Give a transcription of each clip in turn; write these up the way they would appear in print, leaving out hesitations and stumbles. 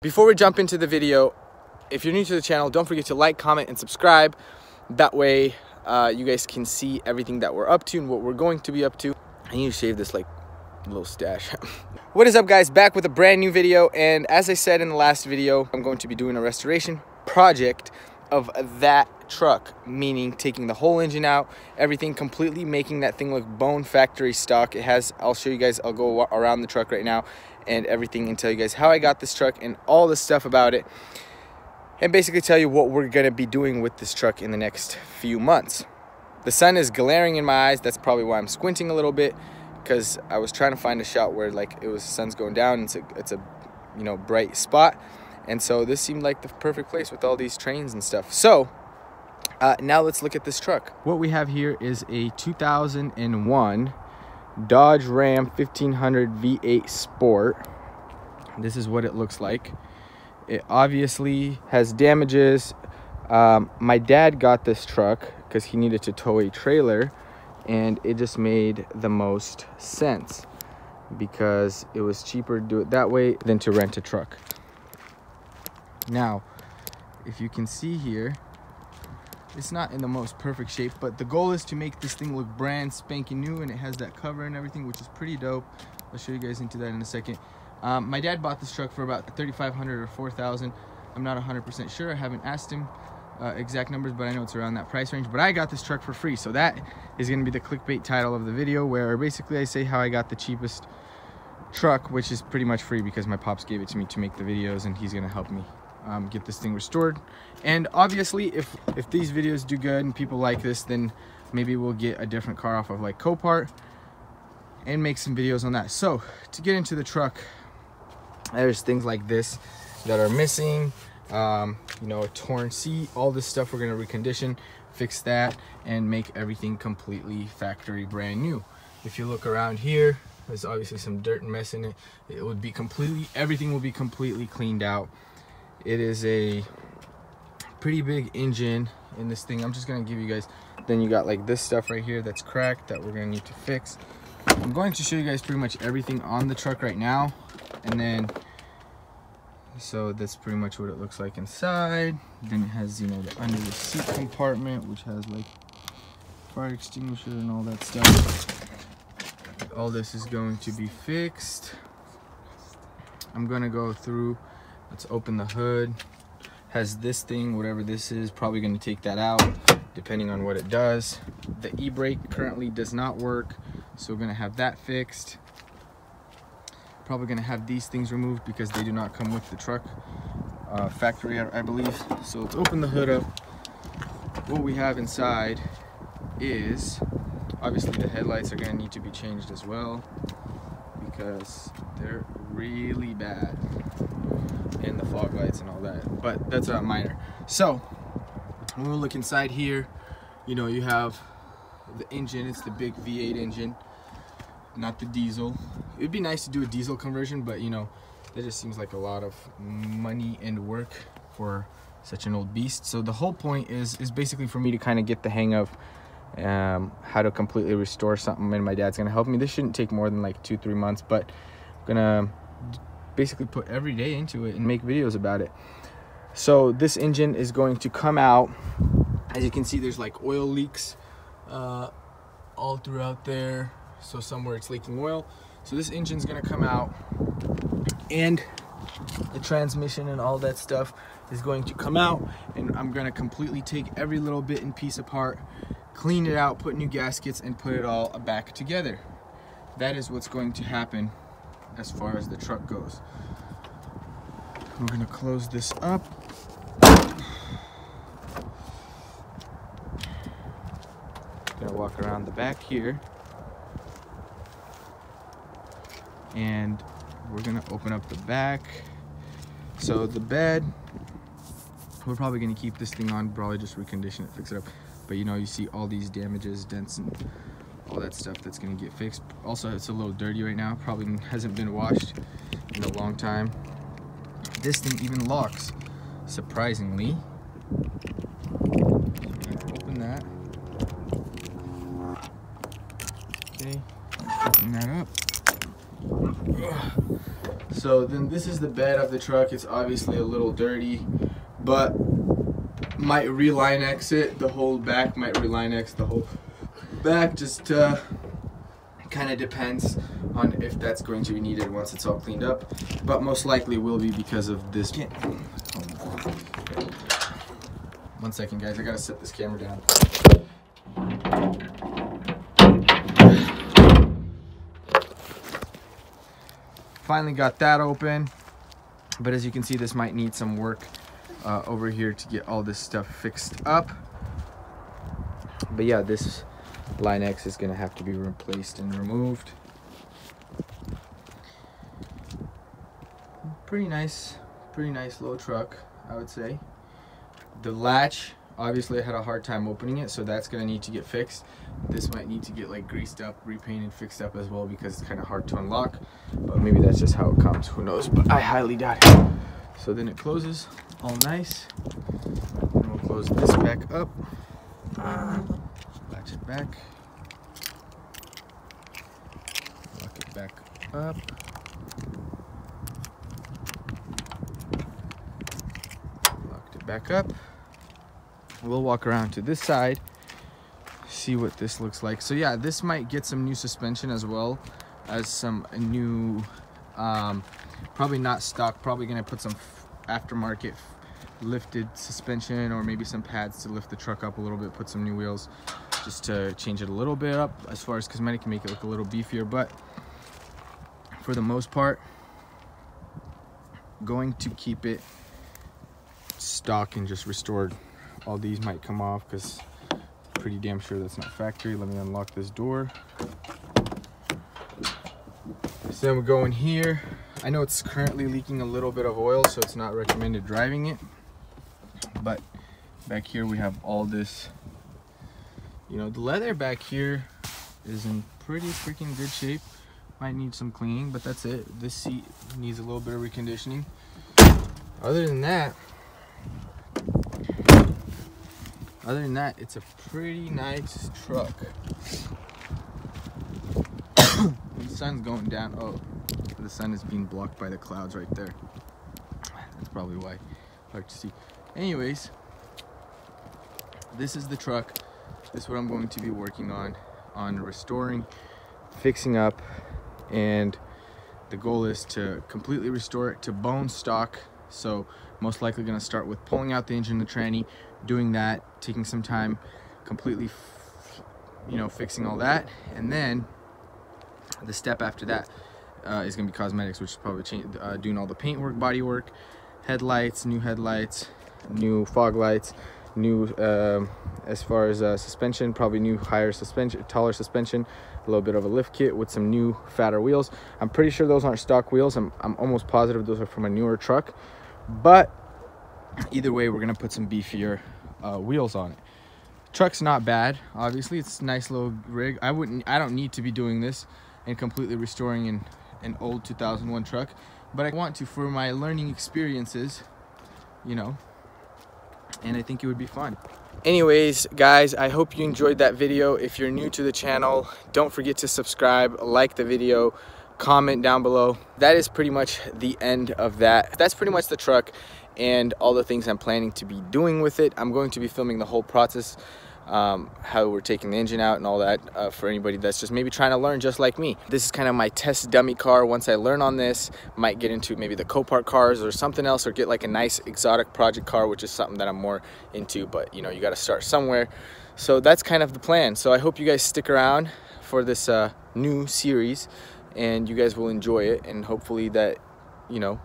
Before we jump into the video, if you're new to the channel, don't forget to like, comment, and subscribe. That way you guys can see everything that we're up to and what we're going to be up to. I need to shave this like little stash. What is up, guys? Back with a brand new video, and as I said in the last video, I'm going to be doing a restoration project of that truck, meaning taking the whole engine out, everything, completely making that thing look bone factory stock. It has, I'll show you guys, I'll go around the truck right now and everything and tell you guys how I got this truck and all the stuff about it, and basically tell you what we're gonna be doing with this truck in the next few months. The sun is glaring in my eyes. That's probably why I'm squinting a little bit, because I was trying to find a shot where like the sun's going down and it's a you know, bright spot. And so this seemed like the perfect place with all these trains and stuff. So now let's look at this truck. What we have here is a 2001 Dodge Ram 1500 V8 Sport. This is what it looks like. It obviously has damages. My dad got this truck because he needed to tow a trailer, and it just made the most sense because it was cheaper to do it that way than to rent a truck. Now, if you can see here, it's not in the most perfect shape, but the goal is to make this thing look brand spanking new, and it has that cover and everything, which is pretty dope. I'll show you guys into that in a second. My dad bought this truck for about $3,500 or $4,000. I'm not 100% sure. I haven't asked him exact numbers, but I know it's around that price range. But I got this truck for free, so that is going to be the clickbait title of the video, where basically I say how I got the cheapest truck, which is pretty much free because my pops gave it to me to make the videos, and he's going to help me get this thing restored. And obviously if these videos do good and people like this, then maybe we'll get a different car off of like Copart and make some videos on that. So to get into the truck, there's things like this that are missing, you know, a torn seat, all this stuff we're going to recondition, fix that, and make everything completely factory brand new. If you look around here, there's obviously some dirt and mess in it. It would be completely, everything will be completely cleaned out. It is a pretty big engine in this thing. I'm just gonna give you guys, then you got like this stuff right here that's cracked that we're gonna need to fix. I'm going to show you guys pretty much everything on the truck right now, and then so that's pretty much what it looks like inside. Then it has, you know, the under the seat compartment, which has like fire extinguisher and all that stuff. All this is going to be fixed. I'm gonna go through. Let's open the hood. Has this thing, whatever this is, probably going to take that out depending on what it does. The e-brake currently does not work, so we're going to have that fixed. Probably going to have these things removed because they do not come with the truck factory, I believe. So let's open the hood up. What we have inside is, obviously the headlights are going to need to be changed as well because they're really bad, and the fog lights and all that, but that's minor. So when we look inside here, you know, you have the engine. It's the big V8 engine, not the diesel. It would be nice to do a diesel conversion, but you know, that just seems like a lot of money and work for such an old beast. So the whole point is basically for me to kind of get the hang of how to completely restore something, and my dad's gonna help me. This shouldn't take more than like 2-3 months, but I'm gonna basically put every day into it and make videos about it. So this engine is going to come out. As you can see, there's like oil leaks all throughout there, so somewhere it's leaking oil. So this engine's gonna come out, and the transmission and all that stuff is going to come out, and I'm gonna completely take every little bit and piece apart, clean it out, put new gaskets, and put it all back together. That is what's going to happen as far as the truck goes. We're gonna close this up. Gonna walk around the back here, and we're gonna open up the back. So the bed, we're probably gonna keep this thing on, probably just recondition it, fix it up. But you know, you see all these damages, dents, and all that stuff that's gonna get fixed. Also, it's a little dirty right now, probably hasn't been washed in a long time. This thing even locks, surprisingly. Open that. Okay, open that up. So then this is the bed of the truck. It's obviously a little dirty, but might re-Line-X it. The whole back might re-Line-X the whole back. Just kind of depends on if that's going to be needed once it's all cleaned up, but most likely will be because of this. One second, guys, I gotta set this camera down. Finally got that open, but as you can see, this might need some work over here to get all this stuff fixed up. But yeah, this Line-X is gonna have to be replaced and removed. Pretty nice little truck, I would say. The latch, obviously I had a hard time opening it, so that's gonna need to get fixed. This might need to get like greased up, repainted, fixed up as well, because it's kind of hard to unlock, but maybe that's just how it comes, who knows, but I highly doubt it. So then it closes all nice, and we'll close this back up, latch it back, lock it back up, locked it back up. We'll walk around to this side, see what this looks like. So yeah, this might get some new suspension as well as some new, probably not stock, probably gonna put some aftermarket lifted suspension or maybe some pads to lift the truck up a little bit, put some new wheels just to change it a little bit up as far as cosmetic, can make it look a little beefier, but for the most part, going to keep it stock and just restored. All these might come off because pretty damn sure that's not factory. Let me unlock this door. So then we go in here. I know it's currently leaking a little bit of oil, so it's not recommended driving it. But back here we have all this, you know, the leather back here is in pretty freaking good shape. Might need some cleaning, but that's it. This seat needs a little bit of reconditioning. Other than that, it's a pretty nice truck. The sun's going down. Oh, the sun is being blocked by the clouds right there. That's probably why. Hard to see. Anyways, this is the truck. This is what I'm going to be working on restoring, fixing up, and the goal is to completely restore it to bone stock. So most likely going to start with pulling out the engine, the tranny, doing that, taking some time, completely, you know, fixing all that, and then the step after that is going to be cosmetics, which is probably doing all the paint work, body work, headlights, new fog lights, new as far as suspension, probably new higher suspension, taller suspension, a little bit of a lift kit with some new fatter wheels. I'm pretty sure those aren't stock wheels. I'm almost positive those are from a newer truck, but either way, we're gonna put some beefier wheels on it. Truck's not bad, obviously. It's a nice little rig. I don't need to be doing this and completely restoring an old 2001 truck, but I want to for my learning experiences, you know, and I think it would be fun. Anyways, guys, I hope you enjoyed that video. If you're new to the channel, don't forget to subscribe, like the video, comment down below. That is pretty much the end of that. That's pretty much the truck and all the things I'm planning to be doing with it. I'm going to be filming the whole process, how we're taking the engine out and all that, for anybody that's just maybe trying to learn just like me. This is kind of my test dummy car. Once I learn on this, might get into maybe the Copart cars or something else, or get like a nice exotic project car, which is something that I'm more into, but you know, you got to start somewhere. So that's kind of the plan. So I hope you guys stick around for this new series, and you guys will enjoy it, and hopefully that, you know,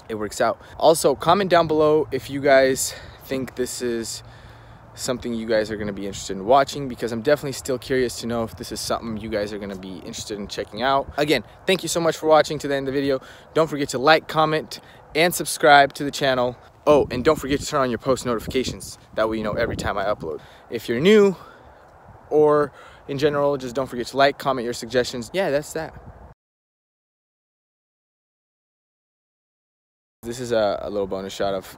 it works out. Also, comment down below if you guys think this is something you guys are going to be interested in watching, because I'm definitely still curious to know if this is something you guys are going to be interested in checking out. Again, thank you so much for watching to the end of the video. Don't forget to like, comment, and subscribe to the channel. Oh, and don't forget to turn on your post notifications. That way you know every time I upload. If you're new, or in general, just don't forget to like, comment your suggestions. Yeah, that's that. This is a little bonus shot of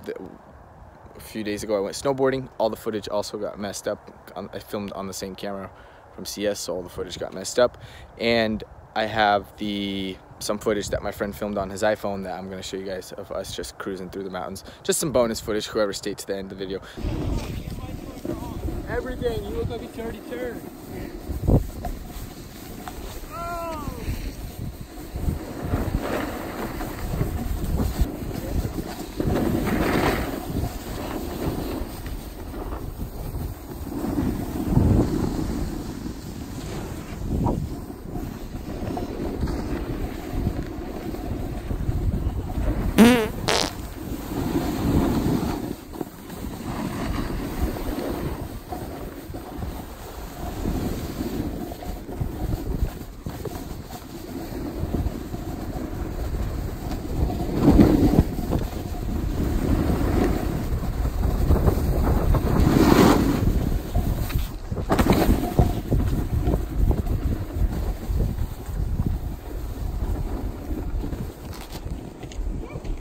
a few days ago I went snowboarding. All the footage also got messed up. I filmed on the same camera from CS, so all the footage got messed up. And I have the some footage that my friend filmed on his iPhone that I'm gonna show you guys of us just cruising through the mountains. Just some bonus footage, whoever stayed to the end of the video. Everything, you look like a dirty turd.